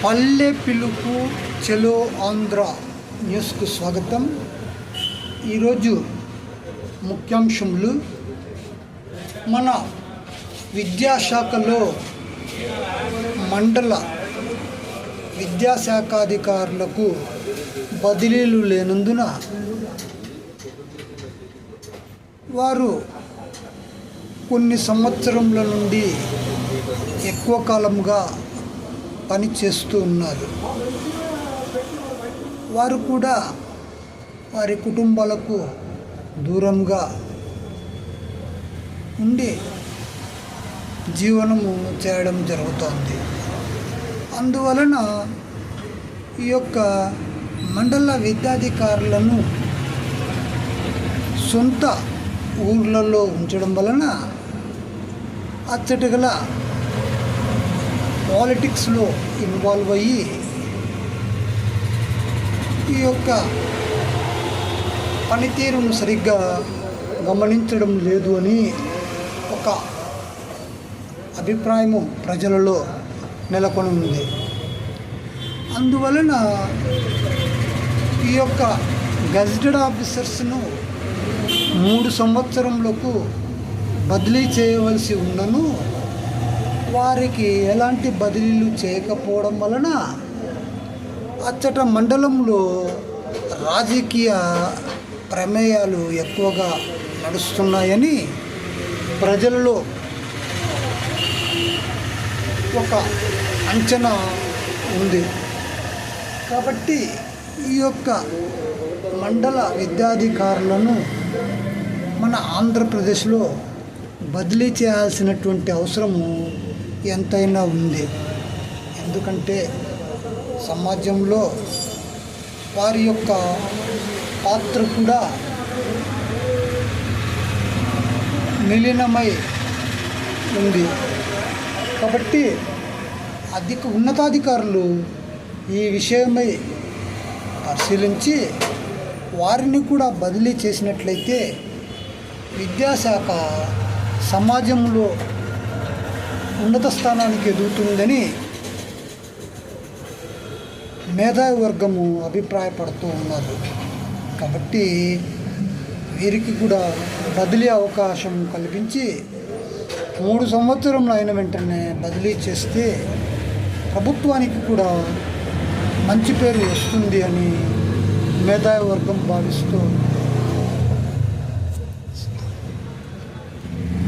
పల్లె పిలుపు చెలో ఆంధ్ర న్యూస్కు స్వాగతం. ఈరోజు ముఖ్యాంశములు: మన విద్యాశాఖలో మండల విద్యాశాఖాధికారులకు బదిలీలు లేనందున వారు కొన్ని సంవత్సరముల నుండి ఎక్కువ కాలంగా పనిచేస్తూ ఉన్నారు. వారు కూడా వారి కుటుంబాలకు దూరంగా ఉండి జీవనము చేయడం జరుగుతోంది. అందువలన ఈ యొక్క మండల విద్యాధికారులను సొంత ఊర్లలో ఉంచడం వలన అచ్చటగల పాలిటిక్స్లో ఇన్వాల్వ్ అయ్యి ఈ యొక్క పనితీరును సరిగ్గా గమనించడం లేదు అని ఒక అభిప్రాయము ప్రజలలో నెలకొని ఉంది. అందువలన ఈ యొక్క గెజిటెడ్ ఆఫీసర్స్ను 3 సంవత్సరములకు బదిలీ చేయవలసి ఉన్నను వారికి ఎలాంటి బదిలీలు చేయకపోవడం వలన అచ్చట మండలంలో రాజకీయ ప్రమేయాలు ఎక్కువగా నడుస్తున్నాయని ప్రజలలో ఒక అంచనా ఉంది. కాబట్టి ఈ యొక్క మండల విద్యాధికారులను మన ఆంధ్రప్రదేశ్లో బదిలీ చేయాల్సినటువంటి అవసరము ఎంతైనా ఉంది. ఎందుకంటే సమాజంలో వారి యొక్క పాత్ర కూడా విలీనమై ఉంది. కాబట్టి ఉన్నతాధికారులు ఈ విషయమై పరిశీలించి వారిని కూడా బదిలీ చేసినట్లయితే విద్యాశాఖ సమాజంలో ఉన్నత స్థానానికి ఎదుగుతుందని మేధావి వర్గము అభిప్రాయపడుతూ ఉన్నారు. కాబట్టి వీరికి కూడా బదిలీ అవకాశం కల్పించి 3 సంవత్సరంలో అయిన వెంటనే బదిలీ చేస్తే ప్రభుత్వానికి కూడా మంచి పేరు వస్తుంది అని మేధావి వర్గం భావిస్తూ